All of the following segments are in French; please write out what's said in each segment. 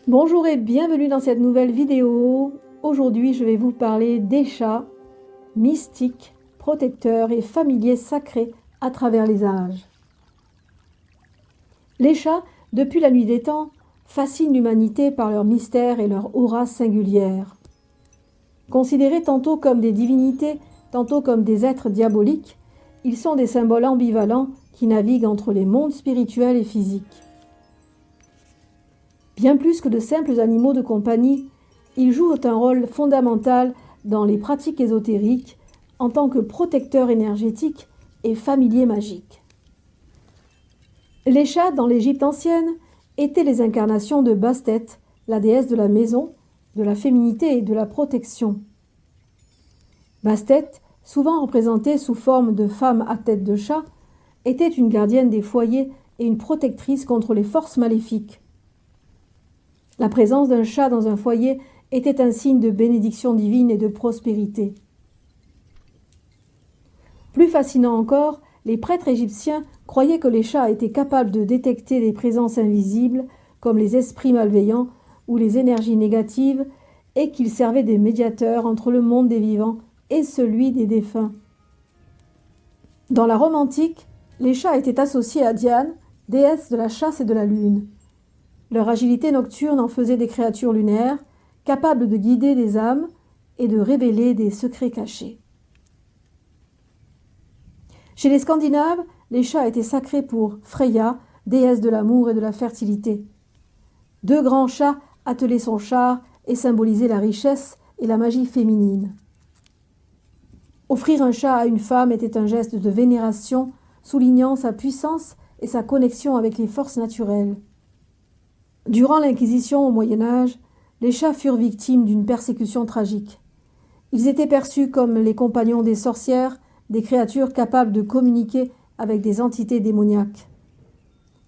Bonjour et bienvenue dans cette nouvelle vidéo. Aujourd'hui, je vais vous parler des chats mystiques, protecteurs et familiers sacrés à travers les âges. Les chats, depuis la nuit des temps, fascinent l'humanité par leur mystère et leur aura singulière. Considérés tantôt comme des divinités, tantôt comme des êtres diaboliques, ils sont des symboles ambivalents qui naviguent entre les mondes spirituels et physiques. Bien plus que de simples animaux de compagnie, ils jouent un rôle fondamental dans les pratiques ésotériques en tant que protecteurs énergétiques et familiers magiques. Les chats, dans l'Égypte ancienne, étaient les incarnations de Bastet, la déesse de la maison, de la féminité et de la protection. Bastet, souvent représentée sous forme de femme à tête de chat, était une gardienne des foyers et une protectrice contre les forces maléfiques. La présence d'un chat dans un foyer était un signe de bénédiction divine et de prospérité. Plus fascinant encore, les prêtres égyptiens croyaient que les chats étaient capables de détecter des présences invisibles, comme les esprits malveillants ou les énergies négatives, et qu'ils servaient de médiateurs entre le monde des vivants et celui des défunts. Dans la Rome antique, les chats étaient associés à Diane, déesse de la chasse et de la lune. Leur agilité nocturne en faisait des créatures lunaires, capables de guider des âmes et de révéler des secrets cachés. Chez les Scandinaves, les chats étaient sacrés pour Freya, déesse de l'amour et de la fertilité. Deux grands chats attelaient son char et symbolisaient la richesse et la magie féminine. Offrir un chat à une femme était un geste de vénération, soulignant sa puissance et sa connexion avec les forces naturelles. Durant l'Inquisition au Moyen Âge, les chats furent victimes d'une persécution tragique. Ils étaient perçus comme les compagnons des sorcières, des créatures capables de communiquer avec des entités démoniaques.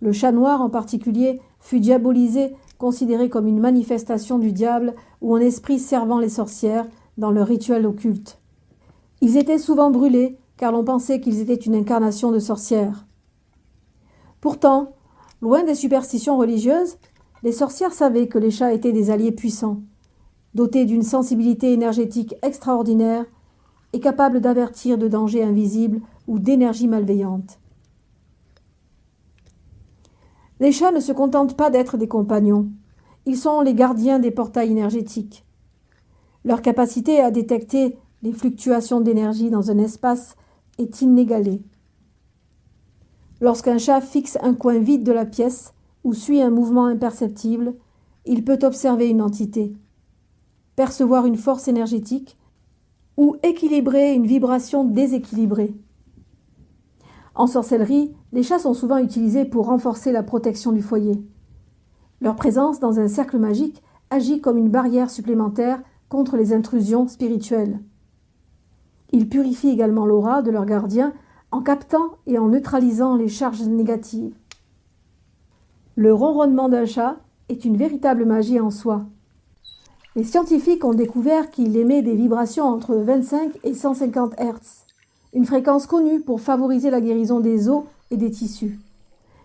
Le chat noir en particulier fut diabolisé, considéré comme une manifestation du diable ou un esprit servant les sorcières dans leurs rituels occultes. Ils étaient souvent brûlés car l'on pensait qu'ils étaient une incarnation de sorcières. Pourtant, loin des superstitions religieuses, les sorcières savaient que les chats étaient des alliés puissants, dotés d'une sensibilité énergétique extraordinaire et capables d'avertir de dangers invisibles ou d'énergies malveillantes. Les chats ne se contentent pas d'être des compagnons, ils sont les gardiens des portails énergétiques. Leur capacité à détecter les fluctuations d'énergie dans un espace est inégalée. Lorsqu'un chat fixe un coin vide de la pièce ou suit un mouvement imperceptible, il peut observer une entité, percevoir une force énergétique ou équilibrer une vibration déséquilibrée. En sorcellerie, les chats sont souvent utilisés pour renforcer la protection du foyer. Leur présence dans un cercle magique agit comme une barrière supplémentaire contre les intrusions spirituelles. Ils purifient également l'aura de leurs gardiens en captant et en neutralisant les charges négatives. Le ronronnement d'un chat est une véritable magie en soi. Les scientifiques ont découvert qu'il émet des vibrations entre 25 et 150 Hz, une fréquence connue pour favoriser la guérison des os et des tissus,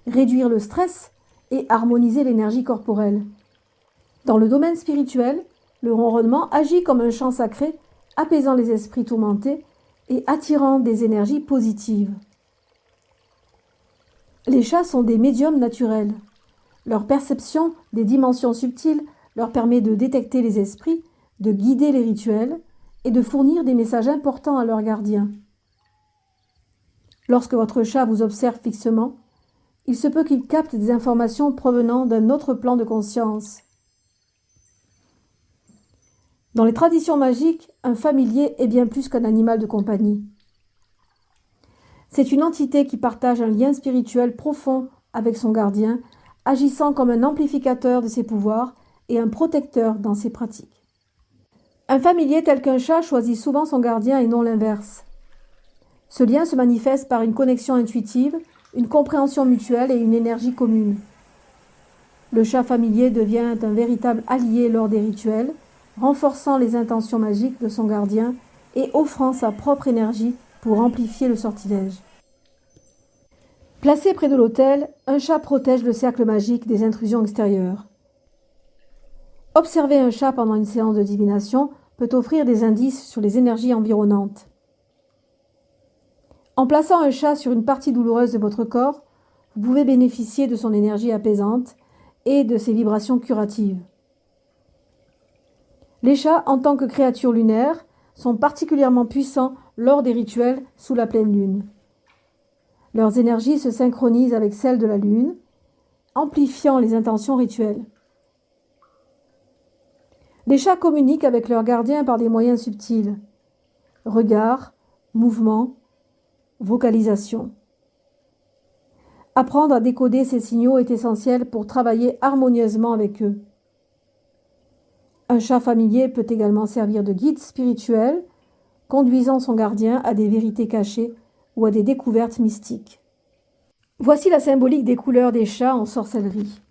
réduire le stress et harmoniser l'énergie corporelle. Dans le domaine spirituel, le ronronnement agit comme un chant sacré, apaisant les esprits tourmentés et attirant des énergies positives. Les chats sont des médiums naturels. Leur perception des dimensions subtiles leur permet de détecter les esprits, de guider les rituels et de fournir des messages importants à leurs gardiens. Lorsque votre chat vous observe fixement, il se peut qu'il capte des informations provenant d'un autre plan de conscience. Dans les traditions magiques, un familier est bien plus qu'un animal de compagnie. C'est une entité qui partage un lien spirituel profond avec son gardien, agissant comme un amplificateur de ses pouvoirs et un protecteur dans ses pratiques. Un familier tel qu'un chat choisit souvent son gardien et non l'inverse. Ce lien se manifeste par une connexion intuitive, une compréhension mutuelle et une énergie commune. Le chat familier devient un véritable allié lors des rituels, renforçant les intentions magiques de son gardien et offrant sa propre énergie pour amplifier le sortilège. Placé près de l'autel, un chat protège le cercle magique des intrusions extérieures. Observer un chat pendant une séance de divination peut offrir des indices sur les énergies environnantes. En plaçant un chat sur une partie douloureuse de votre corps, vous pouvez bénéficier de son énergie apaisante et de ses vibrations curatives. Les chats, en tant que créatures lunaires, sont particulièrement puissants lors des rituels sous la pleine lune. Leurs énergies se synchronisent avec celles de la lune, amplifiant les intentions rituelles. Les chats communiquent avec leurs gardiens par des moyens subtils. Regard, mouvement, vocalisation. Apprendre à décoder ces signaux est essentiel pour travailler harmonieusement avec eux. Un chat familier peut également servir de guide spirituel, conduisant son gardien à des vérités cachées ou à des découvertes mystiques. Voici la symbolique des couleurs des chats en sorcellerie.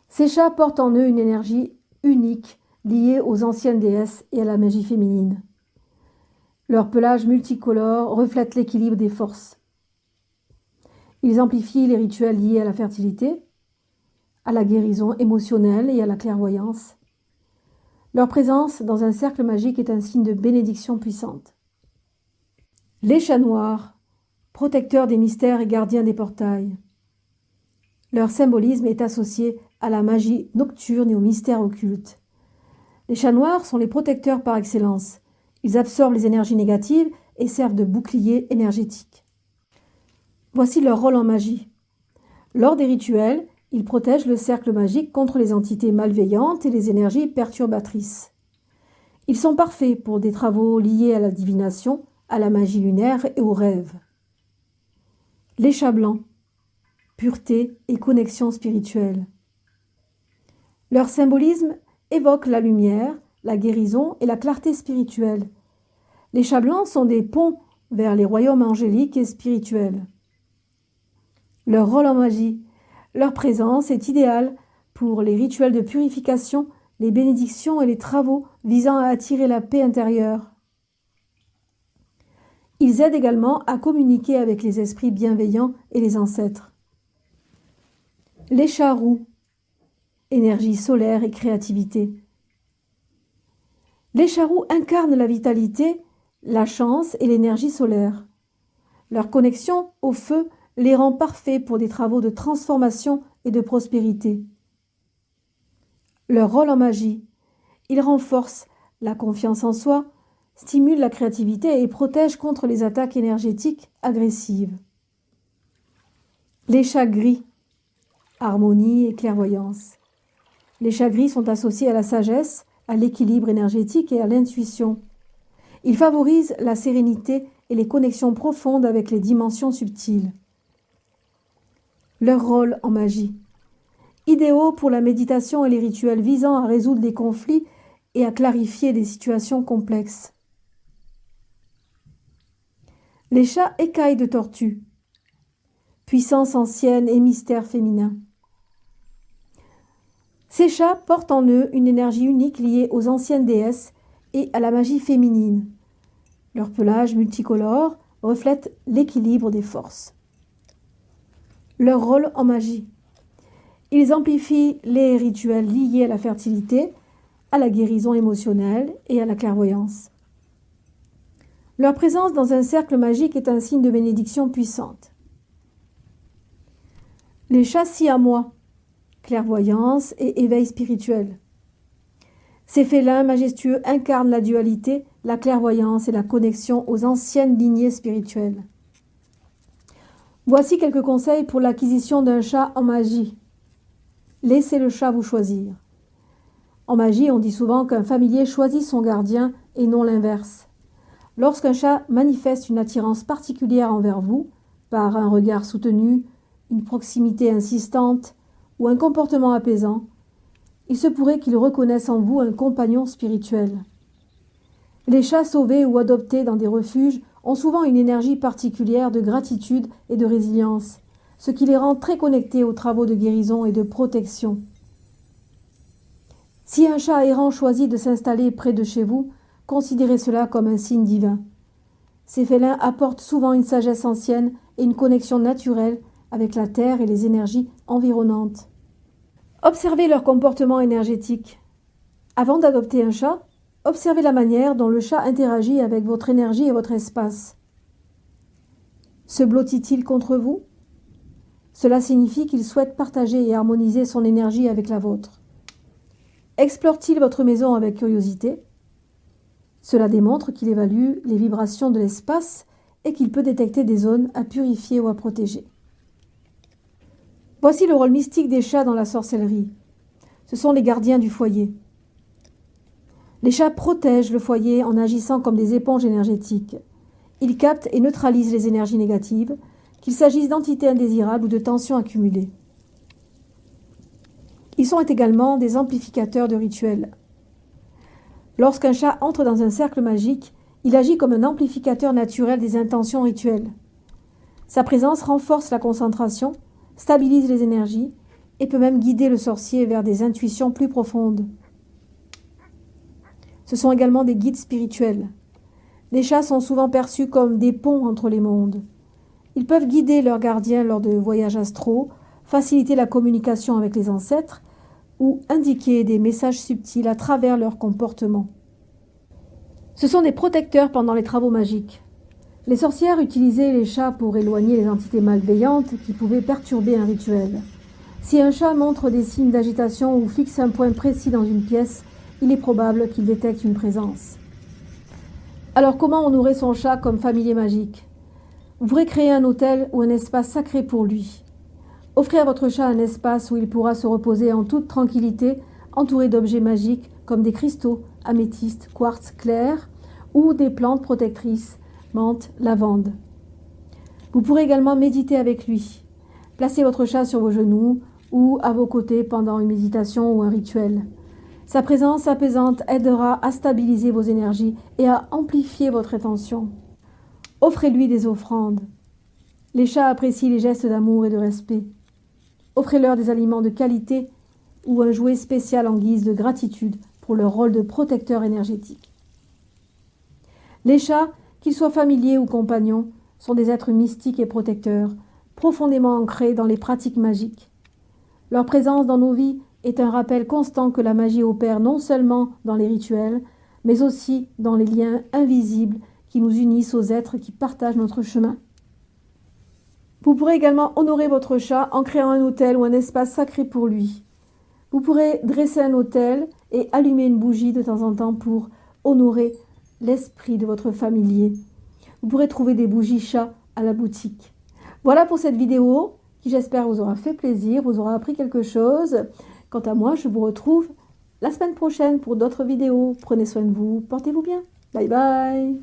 Ces chats portent en eux une énergie unique liée aux anciennes déesses et à la magie féminine. Leur pelage multicolore reflète l'équilibre des forces. Ils amplifient les rituels liés à la fertilité, à la guérison émotionnelle et à la clairvoyance. Leur présence dans un cercle magique est un signe de bénédiction puissante. Les chats noirs, protecteurs des mystères et gardiens des portails. Leur symbolisme est associé à la magie nocturne et aux mystères occultes. Les chats noirs sont les protecteurs par excellence. Ils absorbent les énergies négatives et servent de bouclier énergétique. Voici leur rôle en magie. Lors des rituels, ils protègent le cercle magique contre les entités malveillantes et les énergies perturbatrices. Ils sont parfaits pour des travaux liés à la divination, à la magie lunaire et aux rêves. Les chats blancs, pureté et connexion spirituelle. Leur symbolisme évoque la lumière, la guérison et la clarté spirituelle. Les chats blancs sont des ponts vers les royaumes angéliques et spirituels. Leur rôle en magie. Leur présence est idéale pour les rituels de purification, les bénédictions et les travaux visant à attirer la paix intérieure. Ils aident également à communiquer avec les esprits bienveillants et les ancêtres. Les chats roux, énergie solaire et créativité. Les chats roux incarnent la vitalité, la chance et l'énergie solaire. Leur connexion au feu les rend parfaits pour des travaux de transformation et de prospérité. Leur rôle en magie. Ils renforcent la confiance en soi, stimulent la créativité et protègent contre les attaques énergétiques agressives. Les chats gris. Harmonie et clairvoyance. Les chats gris sont associés à la sagesse, à l'équilibre énergétique et à l'intuition. Ils favorisent la sérénité et les connexions profondes avec les dimensions subtiles. Leur rôle en magie. Idéaux pour la méditation et les rituels visant à résoudre les conflits et à clarifier des situations complexes. Les chats écailles de tortue. Puissance ancienne et mystère féminin. Ces chats portent en eux une énergie unique liée aux anciennes déesses et à la magie féminine. Leur pelage multicolore reflète l'équilibre des forces. Leur rôle en magie. Ils amplifient les rituels liés à la fertilité, à la guérison émotionnelle et à la clairvoyance. Leur présence dans un cercle magique est un signe de bénédiction puissante. Les chats siamois, clairvoyance et éveil spirituel. Ces félins majestueux incarnent la dualité, la clairvoyance et la connexion aux anciennes lignées spirituelles. Voici quelques conseils pour l'acquisition d'un chat en magie. Laissez le chat vous choisir. En magie, on dit souvent qu'un familier choisit son gardien et non l'inverse. Lorsqu'un chat manifeste une attirance particulière envers vous, par un regard soutenu, une proximité insistante ou un comportement apaisant, il se pourrait qu'il reconnaisse en vous un compagnon spirituel. Les chats sauvés ou adoptés dans des refuges ont souvent une énergie particulière de gratitude et de résilience, ce qui les rend très connectés aux travaux de guérison et de protection. Si un chat errant choisit de s'installer près de chez vous, considérez cela comme un signe divin. Ces félins apportent souvent une sagesse ancienne et une connexion naturelle avec la terre et les énergies environnantes. Observez leur comportement énergétique. Avant d'adopter un chat, observez la manière dont le chat interagit avec votre énergie et votre espace. Se blottit-il contre vous? Cela signifie qu'il souhaite partager et harmoniser son énergie avec la vôtre. Explore-t-il votre maison avec curiosité? Cela démontre qu'il évalue les vibrations de l'espace et qu'il peut détecter des zones à purifier ou à protéger. Voici le rôle mystique des chats dans la sorcellerie. Ce sont les gardiens du foyer. Les chats protègent le foyer en agissant comme des éponges énergétiques. Ils captent et neutralisent les énergies négatives, qu'il s'agisse d'entités indésirables ou de tensions accumulées. Ils sont également des amplificateurs de rituels. Lorsqu'un chat entre dans un cercle magique, il agit comme un amplificateur naturel des intentions rituelles. Sa présence renforce la concentration, stabilise les énergies et peut même guider le sorcier vers des intuitions plus profondes. Ce sont également des guides spirituels. Les chats sont souvent perçus comme des ponts entre les mondes. Ils peuvent guider leurs gardiens lors de voyages astraux, faciliter la communication avec les ancêtres ou indiquer des messages subtils à travers leur comportement. Ce sont des protecteurs pendant les travaux magiques. Les sorcières utilisaient les chats pour éloigner les entités malveillantes qui pouvaient perturber un rituel. Si un chat montre des signes d'agitation ou fixe un point précis dans une pièce, il est probable qu'il détecte une présence. Alors comment honorer son chat comme familier magique? Vous pourrez créer un hôtel ou un espace sacré pour lui. Offrez à votre chat un espace où il pourra se reposer en toute tranquillité, entouré d'objets magiques comme des cristaux, améthystes, quartz clairs ou des plantes protectrices, menthe, lavande. Vous pourrez également méditer avec lui. Placez votre chat sur vos genoux ou à vos côtés pendant une méditation ou un rituel. Sa présence apaisante aidera à stabiliser vos énergies et à amplifier votre attention. Offrez-lui des offrandes. Les chats apprécient les gestes d'amour et de respect. Offrez-leur des aliments de qualité ou un jouet spécial en guise de gratitude pour leur rôle de protecteur énergétique. Les chats, qu'ils soient familiers ou compagnons, sont des êtres mystiques et protecteurs, profondément ancrés dans les pratiques magiques. Leur présence dans nos vies est un rappel constant que la magie opère non seulement dans les rituels, mais aussi dans les liens invisibles qui nous unissent aux êtres qui partagent notre chemin. Vous pourrez également honorer votre chat en créant un hôtel ou un espace sacré pour lui. Vous pourrez dresser un autel et allumer une bougie de temps en temps pour honorer l'esprit de votre familier. Vous pourrez trouver des bougies chats à la boutique. Voilà pour cette vidéo qui, j'espère, vous aura fait plaisir, vous aura appris quelque chose. Quant à moi, je vous retrouve la semaine prochaine pour d'autres vidéos. Prenez soin de vous, portez-vous bien. Bye bye.